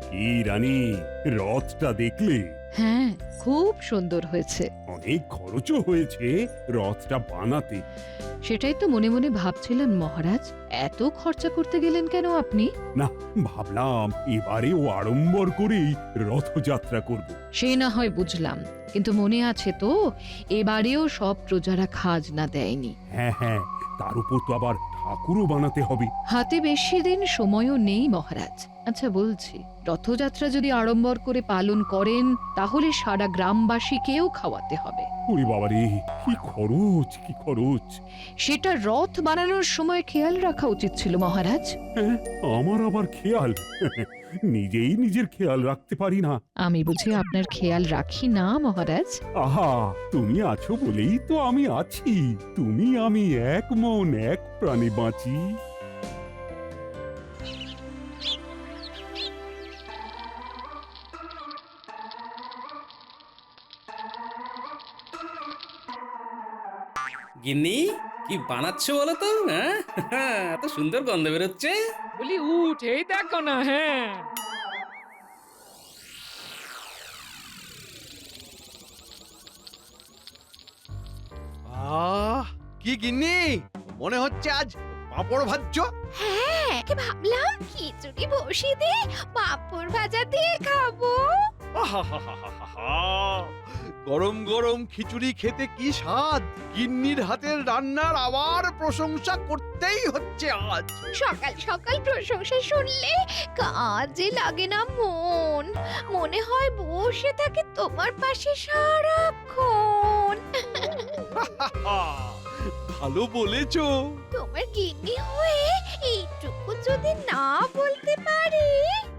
কি রানী, রথটা দেখলে? হ্যাঁ, খুব সুন্দর হয়েছে। অনেক খরচও হয়েছে রথটা বানাতে। সেটাই তো মনে মনে ভাবছিলেন মহারাজ, এত খরচা করতে গেলেন কেন আপনি? না, ভাবলাম এবারেও আড়ম্বর করেই রথযাত্রা করব। সে না হয় বুঝলাম, কিন্তু মনে আছে তো এবারেও সব প্রজারা খাজনা দেয়নি। হ্যাঁ হ্যাঁ, তার উপর তো আবার ঠাকুরও বানাতে হবে। হাতে বেশি দিন সময়ও নেই মহারাজ। আচ্ছা বলছি, রথযাত্রা যদি আড়ম্বর করে পালন করেন তাহলে সারা গ্রামবাসীকেও খাওয়াতে হবে। ওরে বাবারে, কি খরচ কি খরচ! সেটা রথ বানানোর সময় খেয়াল রাখা উচিত ছিল মহারাজ। হ্যাঁ, আমার আবার খেয়াল? নিজেই নিজের খেয়াল রাখতে পারি না। আমি বুঝি আপনার খেয়াল রাখি না মহারাজ? আহা, তুমি আছো বলেই তো আমি আছি। তুমি আমি এক মন এক প্রাণে বাঁচি। গিন্নি, কি বানাচ্ছো বলো তো? হ্যাঁ, এত সুন্দর গন্ধ বেরোচ্ছে। বলি উঠেই দেখো না। হ্যাঁ, কি গিন্নি, মনে হচ্ছে আজ পাঁপড় ভাজছো? হ্যাঁ, ভাবলাম খিচুড়ি বসিয়ে দিয়ে পাঁপড় ভাজা দিয়ে খাবো। আহাহাহাহাহা! গরম গরম খিচুড়ি খেতে কি স্বাদ! গিন্নির হাতের রান্নার আবার প্রশংসা করতেই হচ্ছে আজ। সকাল সকাল প্রশংসা শুনলে কাজে লাগে না মন, মনে হয় বসে থাকে তোমার পাশে সারাক্ষণ। ভালো বলেছো। তোমার গিন্নি হয়ে এইটুকু যদি না বলতে পারি।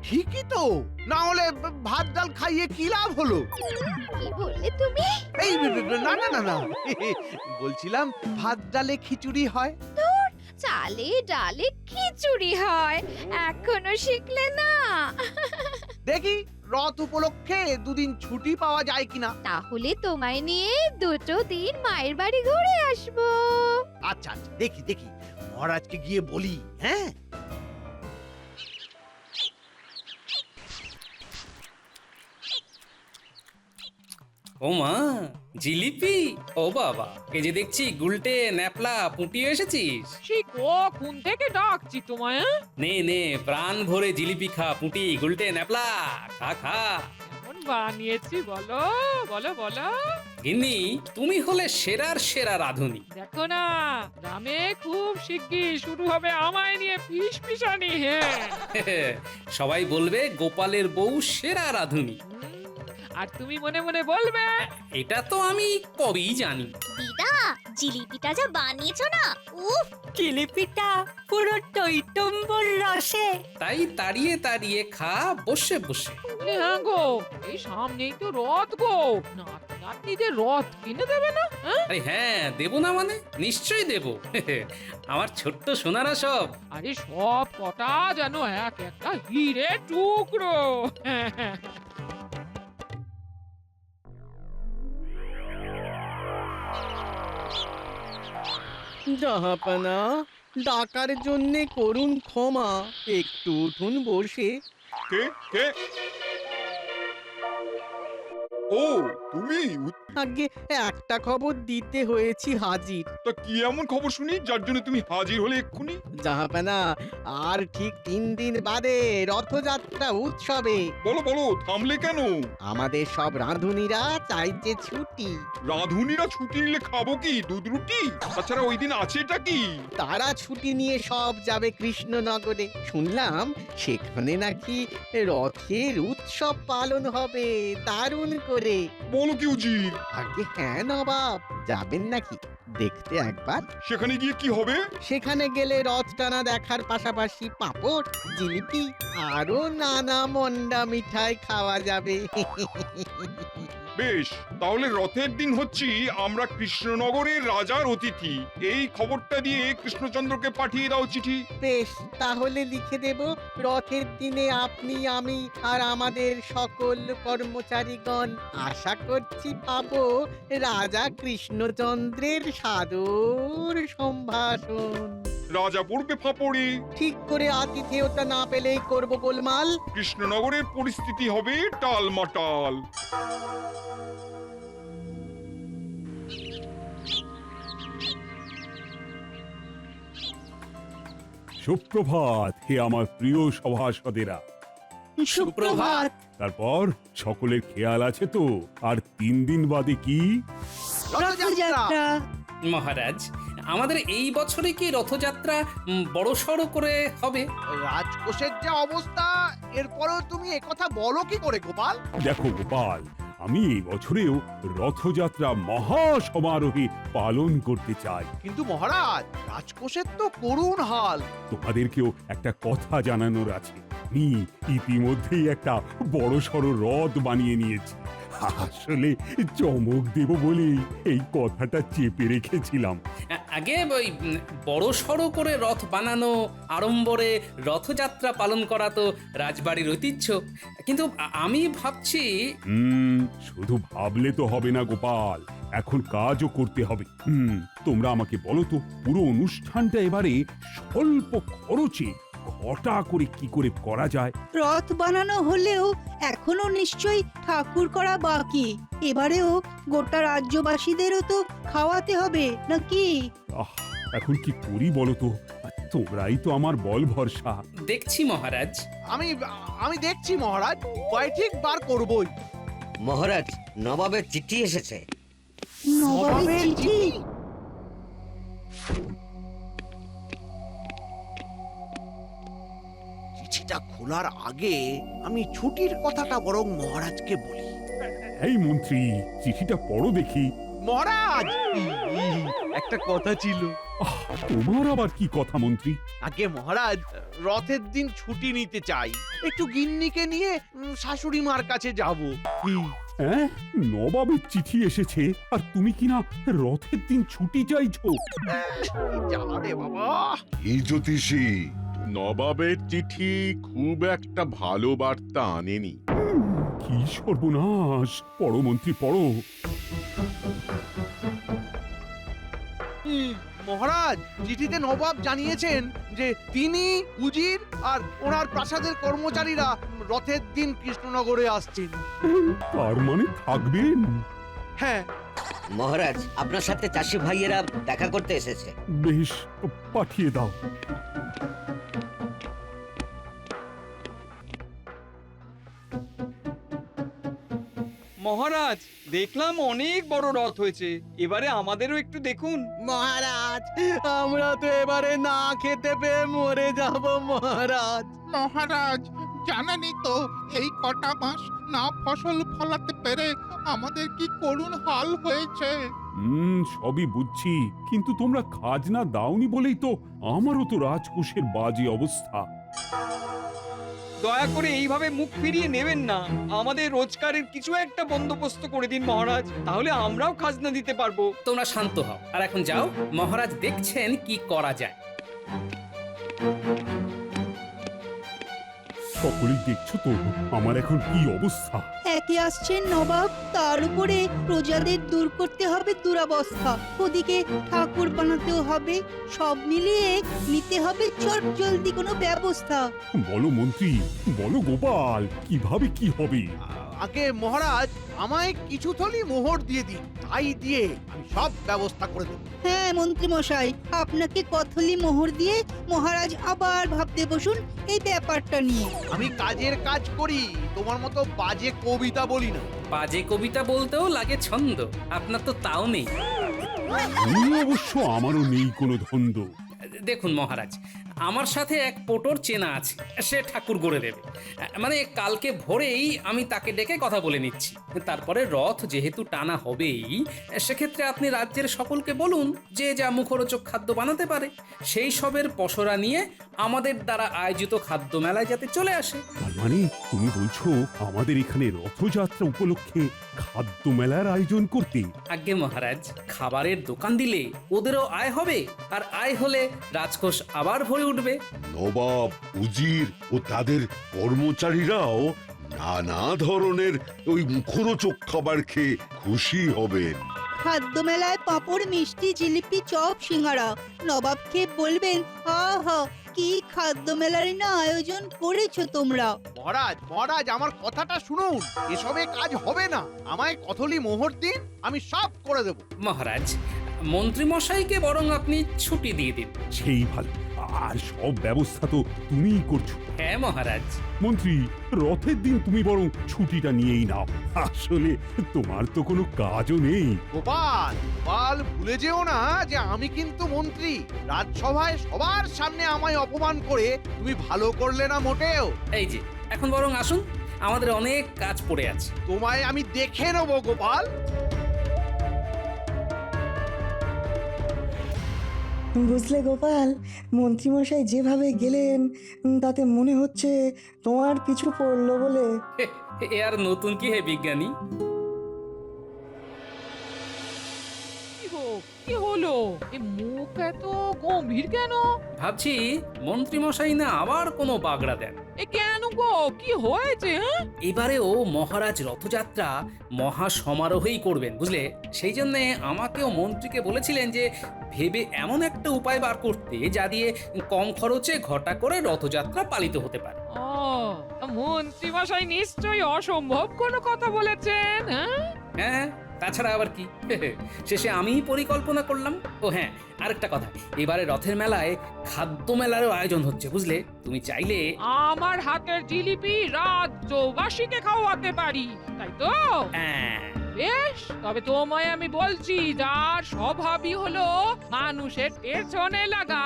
ঠিকই তো, না হলে ভাত ডাল খাইয়ে কি লাভ হলো? কি বললে তুমি? এই না না না না, বলছিলাম ভাত ডালে খিচুড়ি হয়। চালে ডালে খিচুড়ি হয়, এখনো শিখলে না? দেখি রথ উপলক্ষে দুদিন ছুটি পাওয়া যায় কিনা। তাহলে তোমায় নিয়ে 2 দিন মায়ের বাড়ি ঘুরে আসবো। আচ্ছা আচ্ছা, দেখি দেখি মহারাজকে গিয়ে বলি। হ্যাঁ, ও মা, জিলিপি! ও বাবা, এই যে দেখছি গুলটে ন্যাপলা পুঁটিয়ে এসেছিস। সেই কখন থেকে ডাকছি তোমায়। নে নে, প্রাণ ভরে জিলিপি খা, পুঁটি গুলটে ন্যাপলা খা খা। কেমন বানিয়েছি বলো বলো বলো। গিন্নি, তুমি হলে সেরার সেরা রাঁধুনি। দেখো না, গ্রামে খুব শিগগির শুরু হবে আমায় নিয়ে ফিসফিসানি। হ্যাঁ, সবাই বলবে গোপালের বউ সেরা রাঁধুনি। আর তুমি মনে মনে বলবে এটা তো আমি কবেই জানি। দিদা, জিলিপিটা যা বানিয়েছো না, উফ! জিলিপিটা পুরো টইটম্বর রসে। তাই তাড়িয়ে তাড়িয়ে খা বসে বসে। বলে, হ্যাঁ গো, এই সামনেই তো রথ গো, নাতি নাতনিদের রথ কিনে দেবে না? হ্যাঁ, আরে হ্যাঁ, দেবো না মানে? নিশ্চয়ই দেবো। আমার ছোট্ট সোনারা সব। আরে সব কটা যেন এক একটা হিরে টুকরো। জাহাপানা, ডাকার জন্যে করুন ক্ষমা, একটু উঠুন বসে। কে কে? ও, তুমি? আগে একটা খবর দিতে হয়েছি হাজির। তা কি এমন খবর শুনি যার জন্য তুমি হাজির হলে এক্ষুনি? জাহাপানা, আর ঠিক 3 দিন বাদে রথযাত্রা উৎসবে বলো বলো, থামলে কেন? আমাদের সব রাঁধুনিরা চাইছে ছুটি। রাঁধুনিরা ছুটি নিলে খাবো কি, দুধ রুটি? তাছাড়া ওই দিন আছেটা কি? তারা ছুটি নিয়ে সব যাবে কৃষ্ণনগরে। শুনলাম সেখানে নাকি রথের উৎসব পালন হবে দারুণ করে। বলো কি উজির? আগে হ্যাঁ নবাব, যাবেন নাকি দেখতে একবার? সেখানে গিয়ে কি হবে? সেখানে গেলে রথ টানা দেখার পাশাপাশি পাঁপড়, জিলিপি আরো নানা মন্ডা মিঠাই খাওয়া যাবে। বেশ, তাহলে রথের দিন হচ্ছি আমরা কৃষ্ণনগরের রাজার অতিথি। এই খবরটা দিয়ে কৃষ্ণচন্দ্রকে পাঠিয়ে দাও চিঠি। বেশ, তাহলে লিখে দেব, রথের দিনে আপনি, আমি আর আমাদের সকল কর্মচারীগণ আশা করছি পাবো রাজা কৃষ্ণচন্দ্রের সাদর সম্ভাষণ। রাজা পড়বে ফাপড়ে। ঠিক করে আতিথেয়তা না পেলেই করব গোলমাল। কৃষ্ণনগরের পরিস্থিতি হবে টালমাটাল। সুপ্রভাত হে আমার প্রিয় সভাসদেরা। সুপ্রভাত। তারপর সকলের খেয়াল আছে তো? আর 3 দিন বাদে কি? রথযাত্রা। মহারাজ, আমাদের এই বছরে কি রথযাত্রা বড় সড়ো করে হবে? রাজকোষের যা অবস্থা, এরপরেও তুমি একথা বলো কি করে গোপাল? দেখো গোপাল, আমি এই বছরেও রথযাত্রা মহা সমারোহে পালন করতে চাই। কিন্তু মহারাজ, রাজকোষের তো করুণ হাল। তোমাদেরকেও একটা কথা জানানোর আছে। আমি ইতিমধ্যেই একটা বড়সড় রথ বানিয়ে নিয়েছি। আসলে চমক দেব বলেই এই কথাটা চেপে রেখেছিলাম। আগে ওই বড় সড়ো করে রথ বানানো, আড়ম্বরে রথযাত্রা পালন করা তো রাজবাড়ির ঐতিহ্য। কিন্তু আমি ভাবছি শুধু ভাবলে তো হবে না গোপাল, এখন কাজও করতে হবে। তোমরা আমাকে বলো তো, পুরো অনুষ্ঠানটা এবারে স্বল্প খরচে ঘটা করে কি করে করা যায়? রথ বানানো হলেও এখনো নিশ্চয়ই ঠাকুর করা বাকি। এবারেও গোটা রাজ্যবাসীদেরও তো খাওয়াতে হবে নাকি? এখন কি করি বলো তো? তোমরাই তো আমার বল ভরসা। দেখছি মহারাজ। আমি দেখছি মহারাজ, উপায় ঠিক বার করবই। মহারাজ, নবাবের চিঠি এসেছে। নবাবের চিঠি? চিঠিটা খোলার আগে আমি ছুটির কথাটা বরং মহারাজকে বলি। এই মন্ত্রী, চিঠিটা পড়ো দেখি। মহারাজ, একটা কথা ছিল। তোমার আবার কি কথা মন্ত্রী? আগে মহারাজ, রথের দিন ছুটি নিতে চাই। একটু গিন্নিকে নিয়ে শাশুড়ি মার কাছে যাব। হ্যাঁ, নবাবের চিঠি এসেছে আর তুমি কিনা রথের দিন ছুটি চাইছো? জ্বালা রে বাবা। এই জ্যোতিষী, নবাবের চিঠি খুব একটা ভালো বার্তা আনেনি। কি সর্বনাশ! পড়ো মন্ত্রী, পড়ো। মহারাজ, চিঠিতে নবাব জানিয়েছেন যে তিনি, উজির আর ওনার প্রাসাদের কর্মচারীরা রথের দিন কৃষ্ণনগরে আসছেন। তার মানে থাকবেন? হ্যাঁ। মহারাজ, আপনার সাথে চাষি ভাইয়েরা দেখা করতে এসেছে। বেশ, পাঠিয়ে দাও। মহারাজ, দেখলাম অনেক বড় রথ হয়েছে, এবারে আমাদেরও একটু দেখুন। মহারাজ, আমরা তো এবারে না খেতে পেয়ে মরে যাব মহারাজ। মহারাজ, জানেনই তো এই কটা মাস না ফসল ফলাতে পেরে আমাদের কি করুণ হাল হয়েছে। সবই বুঝছি, কিন্তু তোমরা খাজনা দাওনি বলেই তো আমারও তো রাজকোষের বাজে অবস্থা। দয়া করে এইভাবে মুখ ফিরিয়ে নেবেন না, আমাদের রোজগারের কিছু একটা বন্দোবস্ত করে দিন মহারাজ, তাহলে আমরাও খাজনা দিতে পারবো। তোমরা শান্ত হও আর এখন যাও, মহারাজ দেখছেন কি করা যায়। সকলেই দেখছো তো আমার এখন কি অবস্থা। একে আসছেন নবাব, তার উপরে প্রজাদের দূর করতে হবে দুরবস্থা, ওদিকে ঠাকুর বানাতেও হবে, সব মিলিয়ে নিতে হবে চট জলদি কোনো ব্যবস্থা। বলো মন্ত্রী, বলো গোপাল, কিভাবে কি হবে? আগে মহারাজ, আমায় কিছু থলি মোহর দিয়ে দিন, তাই দিয়ে আমি সব ব্যবস্থা করে দেব। হ্যাঁ মন্ত্রী মশাই, আপনাকে কথলি মোহর দিয়ে মহারাজ আবার ভাবতে বসুন এই ব্যাপারটা নিয়ে। আমি কাজের কাজ করি, তোমার মতো বাজে কবিতা বলি না। বাজে কবিতা বলতেও লাগে ছন্দ, আপনার তো তাও নেই। অবশ্য আমারও নেই কোনো ধন্দ। দেখুন মহারাজ, আমার সাথে এক পোটর চেনা আছে, সে ঠাকুর গড়ে দেবে। মানে কালকে ভোরেই আমি তাকে ডেকে কথা বলে নিচ্ছি। তারপরে রথ যেহেতু টানা হবেই, সেক্ষেত্রে আপনি রাজ্যের সকলকে বলুন যে যা মুখরোচক খাদ্য বানাতে পারে সেই সবের পসরা নিয়ে আমাদের দ্বারা আয়োজিত খাদ্য মেলায় যাতে চলে আসে। তার মানে তুমি বলছো আমাদের এখানে রথযাত্রা উপলক্ষে খাদ্য মেলার আয়োজন করতে? আজ্ঞে মহারাজ, খাবারের দোকান দিলে ওদেরও আয় হবে, আর আয় হলে রাজকোষ আবার ভরে উঠবে। নবাব, উজির ও তাদের কর্মচারীরাও নানা ধরনের ওই মুখরোচক খাবার খেয়ে খুশি হবেন। খাদ্য মেলায় পাঁপড়, মিষ্টি, জিলিপি, চপ, সিঙ্গারা। নবাবকে বলবেন, আহা কি খাদ্য মেলার না আয়োজন করেছো তোমরা। মহারাজ মহারাজ আমার কথাটা শুনুন, এসবে কাজ হবে না। আমায় কথলি মোহর দিন, আমি সব করে দেব। মহারাজ, মন্ত্রী মশাইকে বরং আপনি ছুটি দিয়ে দিন। সেই ভালো, আর সব ব্যবস্থা তো তুমিই করছো। হ্যাঁ মহারাজ। মন্ত্রী, রথের দিন তুমি বরং ছুটিটা নিয়েই নাও। আসলে তোমার তো কোনো কাজও নেই। গোপাল গোপাল, ভুলে যেও না যে আমি কিন্তু মন্ত্রী। রাজসভায় সবার সামনে আমায় অপমান করে তুমি ভালো করলে না মোটেও। এই যে এখন বরং আসুন, আমাদের অনেক কাজ পড়ে আছে। তোমায় আমি দেখে নেবো গোপাল। বুঝলে গোপাল, মন্ত্রীমশাই যেভাবে গেলেন তাতে মনে হচ্ছে তোমার পিছু পড়লো বলে। এ আর নতুন কি হে বিজ্ঞানী? কি হলো? এ মুখ এত গম্ভীর কেন? ভাবছি মন্ত্রী মশাই না আবার কোনো বাগড়া দেন। এ কেন গো, কি হয়েছে? এবারেও মহারাজ রথযাত্রা মহা সমারোহেই করবেন, বুঝলে? সেই জন্য আমাকেও মন্ত্রীকে বলেছিলেন যে ভেবে এমন একটা উপায় বার করতে যা দিয়ে কম খরচে ঘটা করে রথযাত্রা পালিত হতে পারে। ও, মন্ত্রী মশাই নিশ্চয়ই অসম্ভব কোনো কথা বলেছেন। হ্যাঁ, তাছাড়া আবার কি? শেষে আমিই পরিকল্পনা করলাম। ও হ্যাঁ, আরেকটা কথা, এবারে রথের মেলায় খাদ্য মেলারও আয়োজন হচ্ছে, বুঝলে? তুমি চাইলে আমার হাতের জিলিপি রাজ্যবাসীকে খাওয়াতে পারি, তাই তো? হ্যাঁ। বেশ, তবে তোমায় আমি বলছি, যার স্বভাবই হলো মানুষের পেছনে লাগা,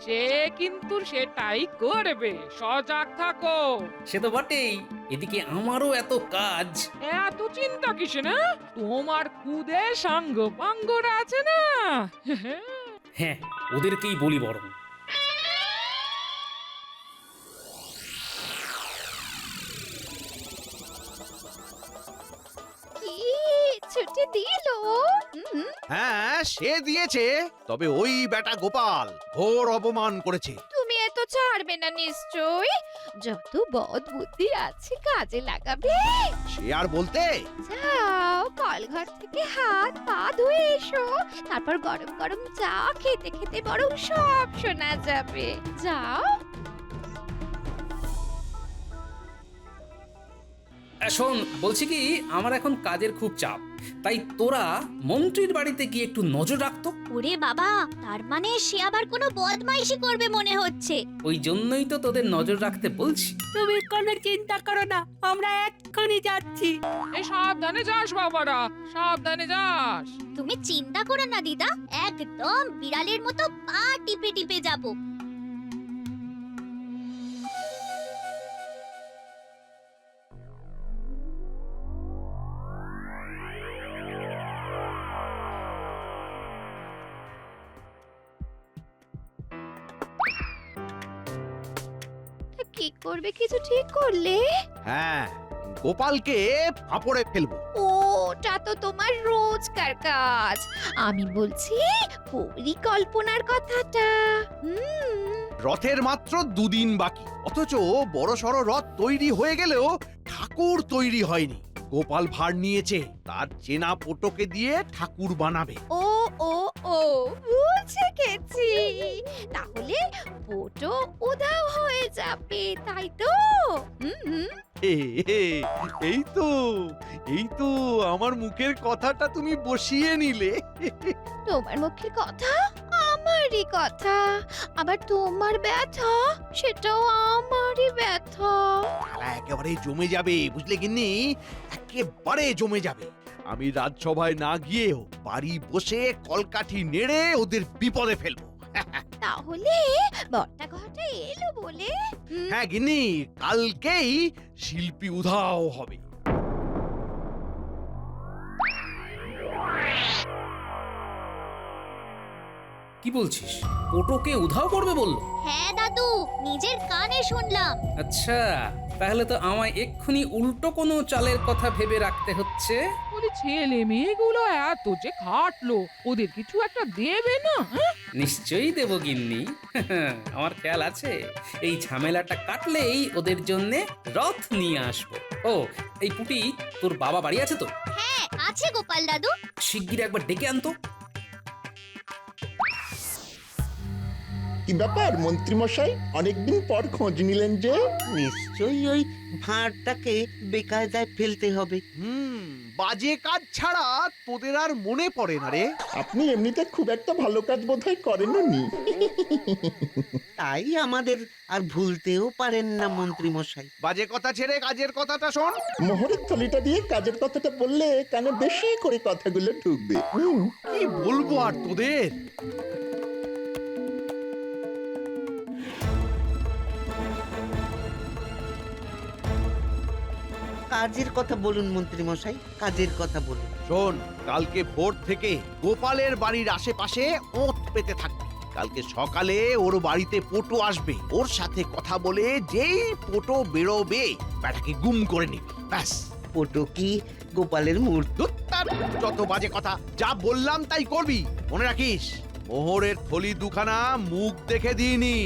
সে কিন্তু সেটাই করবে। সজাগ থাকো। সে তো বটেই, এদিকে আমারও এত কাজ। এত চিন্তা কিসে না? তোমার খুদে সাঙ্গ পাঙ্গরা আছে না। হ্যাঁ, ওদেরকেই বলি বরং। কি ছুটি দিল? হ্যাঁ সে দিয়েছে, তবে ওই বেটা গোপাল ঘোর অপমান করেছে। তুমি এত ছাড়বে না নিশ্চয়? যত বদ বুদ্ধি আছে কাজে লাগাবে। সে আর বলতে। যাও, কলঘর থেকে হাত পা ধুয়ে এসো, তারপর গরম গরম চা খেতে খেতে বরং সব শোনা যাবে। যাও। শোন, বলছি কি, আমার এখন কাজের খুব চাপ, তাই তোরা মন্ত্রীর বাড়িতে গিয়ে একটু নজর রাখতো। ওরে বাবা, তার মানে সে আবার কোনো বদমাইশি করবে মনে হচ্ছে। ওই জন্যই তো তোদের নজর রাখতে বলছি। তুমি কোনো চিন্তা করো না, আমরা এক্ষুনি যাচ্ছি। এই সাবধানে যাস বাবারা, সাবধানে যাস। তুমি চিন্তা করো না দিদা, একদম বিড়ালের মতো পা টিপে টিপে যাবো। কি করবে, কিছু ঠিক করলে? হ্যাঁ, গোপালকে ফাঁপড়ে ফেলবো। ওটা তো তোমার রোজকার কাজ। আমি বলছি পরিকল্পনার কথাটা। রথের মাত্র 2 দিন বাকি, অথচ বড় সড় রথ তৈরি হয়ে গেলেও ঠাকুর তৈরি হয়নি। গোপাল ভার নিয়েছে, তার চেনা পটোকে দিয়ে ঠাকুর বানাবে। ও ও ও, বুঝে গেছি। তাহলে পটো উধাও হয়ে যাবে, তাই তো? এই তো আমার মুখের কথাটা তুমি বসিয়ে নিলে। তোমার মুখের কথা আমারই কথা, আবার তোমার ব্যথা সেটাও আমারই ব্যথা। একেবারে জমে যাবে, বুঝলে গিন্নি? একেবারে জমে যাবে। আমি রাজসভায় না গিয়েও বাড়ি বসে কলকাঠি নেড়ে ওদের বিপদে ফেলবো। তাহলে বর্তা ঘটা এলো বলে? হ্যাঁ গিন্নি, কালকেই শিল্পী উধাও হবে। কি বলছিস? পটোকে উধাও করবে বললো? হ্যাঁ দাদু, নিজের কানে শুনলাম। আচ্ছা, তাহলে তো আমায় এক্ষুনি উল্টো কোনো চালের কথা ভেবে রাখতে হচ্ছে। ওদের ছেলে মেয়েগুলো এত যে খাটলো, ওদের কিছু একটা দেবে না? নিশ্চয়ই দেব গিন্নি, আমার খেয়াল আছে। এই ঝামেলাটা কাটলেই ওদের জন্য রথ নিয়ে আসবো। ও, এই পুটি, তোর বাবা বাড়ি আছে তো? হ্যাঁ আছে গোপাল দাদু? শিগগির একবার ডেকে আনতো। কি ব্যাপার মন্ত্রী মশাই, অনেকদিন পর খোঁজ নিলেন যে? নিশ্চয়ই ওই ভাঁড়টাকে বেকায়দায় ফেলতে হবে। বাজে কাজ ছাড়া তোদের আর মনে পড়ে না রে। আপনি এমনিতে খুব একটা ভালো কাজ বোধহয় করেননি। তাই আমাদের আর ভুলতেও পারেন না মন্ত্রী মশাই। বাজে কথা ছেড়ে কাজের কথাটা শোন। মোহরের থলিটা দিয়ে কাজের কথাটা বললে কানে বেশি করে কথাগুলো ঢুকবে। কি বলবো আর তোদের। কাজের কথা বলুন মন্ত্রী মশাই, কাজের কথা বলুন। শোন, কালকে ভোর থেকে গোপালের বাড়ির আশেপাশে ওঁত পেতে থাকবি। কালকে সকালে ওর বাড়িতে পোটো আসবে, ওর সাথে কথা বলে যেই পোটো বেরোবে ব্যাটাকে গুম করে নিবি, ব্যাস। পোটো কি গোপালের মূর্তি? তার যত বাজে কথা, যা বললাম তাই করবি। মনে রাখিস, মোহরের থলি দুখানা মুখ দেখে দিইনি।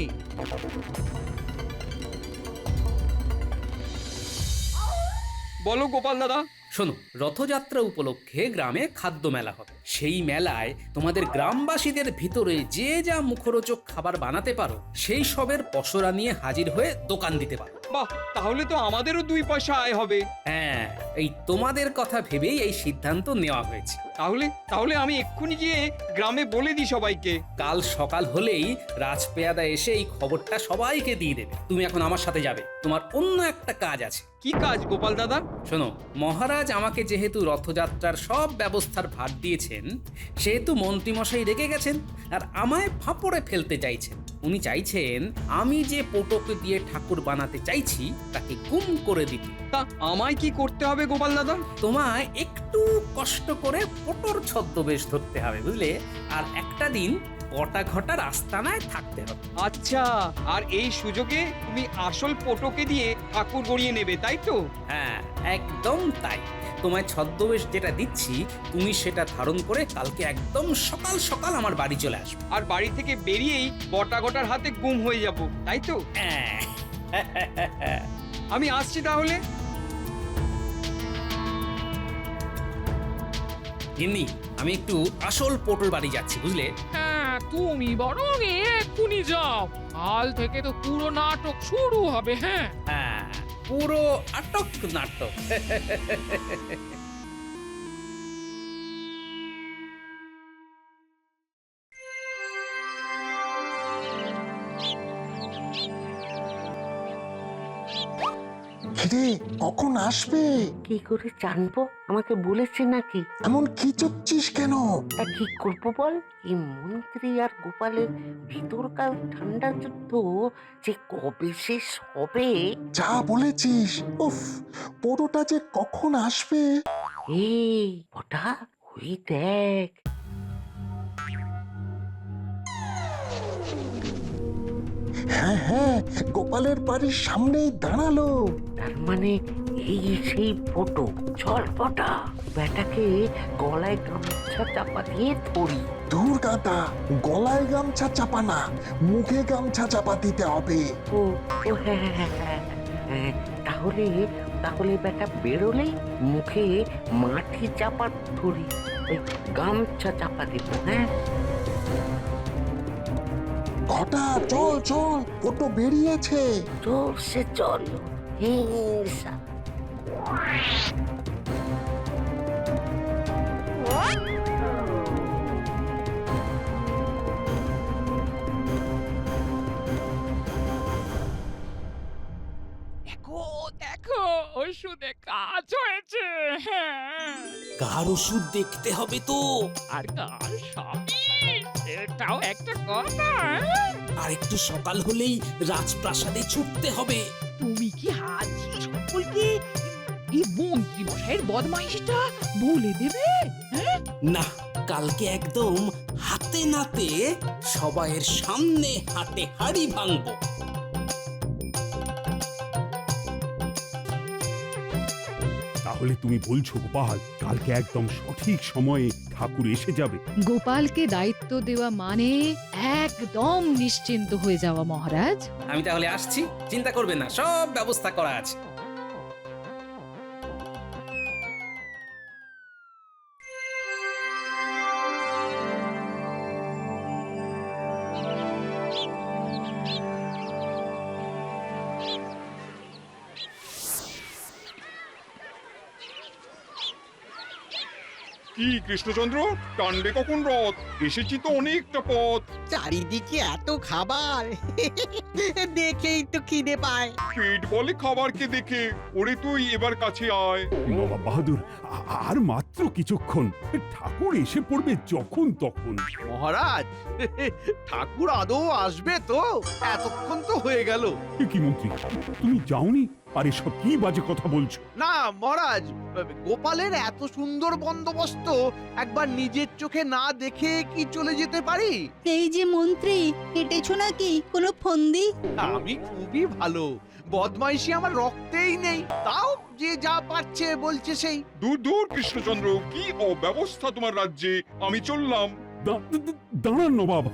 বলো গোপাল দাদা। শোনো, রথযাত্রা উপলক্ষে গ্রামে খাদ্য মেলা হবে। সেই মেলায় তোমাদের গ্রামবাসীদের ভিতরে যে যা মুখরোচক খাবার বানাতে পারো সেই সবের পসরা নিয়ে হাজির হয়ে দোকান দিতে পারো। বাহ, তাহলে তো আমাদেরও 2 পয়সা আয় হবে। হ্যাঁ, এই তোমাদের কথা ভেবেই এই সিদ্ধান্ত নেওয়া হয়েছে। তাহলে আমি এক্ষুনি গিয়ে গ্রামে বলে দিই সবাইকে। কাল সকাল হলেই রাজপেয়াদা এসে এই খবরটা সবাইকে দিয়ে দেবে। তুমি এখন আমার সাথে যাবে, তোমার অন্য একটা কাজ আছে। কি কাজ গোপাল দাদা? শোনো, মহারাজ আমাকে যেহেতু রথযাত্রার সব ব্যবস্থার ভার দিয়েছেন, সেহেতু মন্ত্রীমশাই রেগে গেছেন আর আমায় ফাঁপড়ে ফেলতে চাইছেন। উনি চাইছেন আমি যে পোটোকে দিয়ে ঠাকুর বানাতে চাইছি তাকে গুম করে দিতে। তা আমায় কি করতে হবে গোপাল দাদা? তোমায় একটু কষ্ট করে পোটোর ছদ্মবেশ ধরতে হবে, বুঝলে? আর একটা দিন কটা ঘটার আস্তানায় থাকতে হবে। আচ্ছা, আর এই সুযোগে তুমি আসল পোটোকে দিয়ে ঠাকুর গড়িয়ে নেবে, তাই তো? হ্যাঁ, একদম তাই। তোমায় ছদ্মবেশ যেটা দিচ্ছি তুমি সেটা ধারণ করে কালকে একদম সকাল সকাল আমার বাড়ি চলে আসবে। আর বাড়ি থেকে বেরিয়েই বটা গোটার হাতে গুম হয়ে যাব, তাই তো? আমি আসছি তাহলে। গিন্নি, আমি একটু আসল পোটোর বাড়ি যাচ্ছি, বুঝলে? হ্যাঁ, তুমি বরং এক্ষুনি যাও। কাল থেকে তো পুরো নাটক শুরু হবে। হ্যাঁ হ্যাঁ, পুরো আটক নাটক। কিরে, কখন আসবে? কি করে জানবো? আমাকে বলেছে নাকি? এমন খিচুচ্ছিস কেন? তা কি করবো বল? এই মন্ত্রী আর গোপালের ভিতরকার ঠান্ডা যুদ্ধ যে কবে শেষ হবে। যা বলেছিস। উফ, পোড়োটা যে কখন আসবে। এই ওটা, ওই দেখ। হ্যাঁ হ্যাঁ, গোপালের বাড়ির সামনেই দাঁড়ালো। তার মানে এই সেই ফটো। চল পটা, বেটাকে গলায় গামছা চাপা দিয়ে ধরি। দূর গাদা, গলায় গামছা চাপা না, মুখে গামছা চাপা দিতে হবে। ও ও হ্যাঁ হ্যাঁ হ্যাঁ হ্যাঁ, তাহলে বেটা বেরোলেই মুখে মাটি চাপা ধরি, ওই গামছা চাপা দিব। হ্যাঁ, ঘটা, চল চল, ফটো বেরিয়েছে। চল সে চল। হিংসা। দেখো দেখো, ওষুধে কাজ হয়েছে। হ্যাঁ, কার ওষুধ দেখতে হবে তো। আর কাল সবই, এটাও একটা কথা। আর একটু সকাল হলেই রাজপ্রাসাদে ছুটতে হবে। তুমি কি আজই সকলকে এই মন্ত্রী মশাইয়ের বদমাইশিটা বলে দেবে? হ্যাঁ, না, কালকে একদম হাতে নাতে সবাইয়ের সামনে হাতে হাড়ি ভাঙবো। তাহলে তুমি বলছো গোপাল, কালকে একদম সঠিক সময়ে ঠাকুর এসে যাবে? গোপালকে দায়িত্ব দেওয়া মানে একদম নিশ্চিন্ত হয়ে যাওয়া মহারাজ। আমি তাহলে আসছি, চিন্তা করবেন না, সব ব্যবস্থা করা আছে। কি কৃষ্ণচন্দ্র, টানবে কখন রথ? এসেছি তো অনেকটা পথ। চারিদিকে এত খাবার দেখেই তো খিদে পায়। পেট বলে খাবারকে দেখে। ওরে তুই এবার কাছে আয়। নবাব বাহাদুর, আর মাত্র কিছুক্ষণ, ঠাকুর এসে পড়বে যখন তখন। মহারাজ, ঠাকুর আদৌ আসবে তো? এতক্ষণ তো হয়ে গেল। এ কি মন্ত্রী, তুমি যাওনি? আর এসব কি বাজে কথা বলছো? না মহারাজ, গোপালের এত সুন্দর বন্দোবস্ত একবার নিজের চোখে না দেখে কি চলে যেতে পারি? এই যে মন্ত্রী, কেটেছো নাকি কোনো ফন্দি? আমি খুবই ভালো, বদমাইশি আমার রক্তেই নেই। তাও যে যা পাচ্ছে বলছে সেই। দূর দূর কৃষ্ণচন্দ্র, কি অব্যবস্থা তোমার রাজ্যে। আমি চললাম। দাঁড়ান নবাব।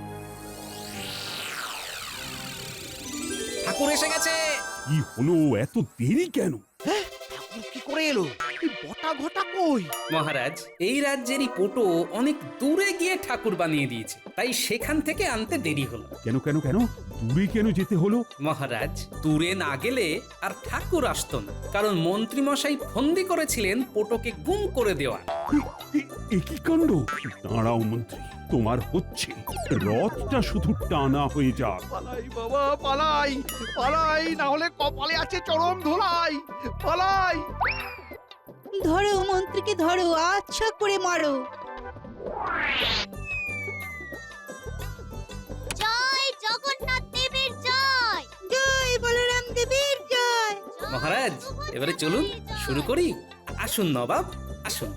ঠাকুর এসে গেছে। কি হলো, এত দেরি কেন? ঠাকুর কি করে এলো? এই বটা ঘটা কই? মহারাজ, এই রাজ্যেরই পোটো অনেক দূরে গিয়ে ঠাকুর বানিয়ে দিয়েছে, তাই সেখান থেকে আনতে দেরি হলো। কেন কেন কেন দূরে কেন যেতে হলো? মহারাজ, দূরে না গেলে আর ঠাকুর আসতো না, কারণ মন্ত্রী মশাই ফন্দি করেছিলেন পোটোকে গুম করে দেওয়া। এ কি কাণ্ড! দাঁড়াও মন্ত্রী, তোমার হচ্ছে। রথটা শুধু টানা হয়ে যাক। পালাই বাবা, পালাই পালাই, না হলে কপালে আছে চরম ধোলাই। পালাই। ধরো মন্ত্রীকে, ধরো, আচ্ছা করে মারো। জয় জগন্নাথ দেবের জয়। জয় বলরাম দেবের জয়। মহারাজ, এবারে চলুন শুরু করি। আসুন নবাব, আসুন।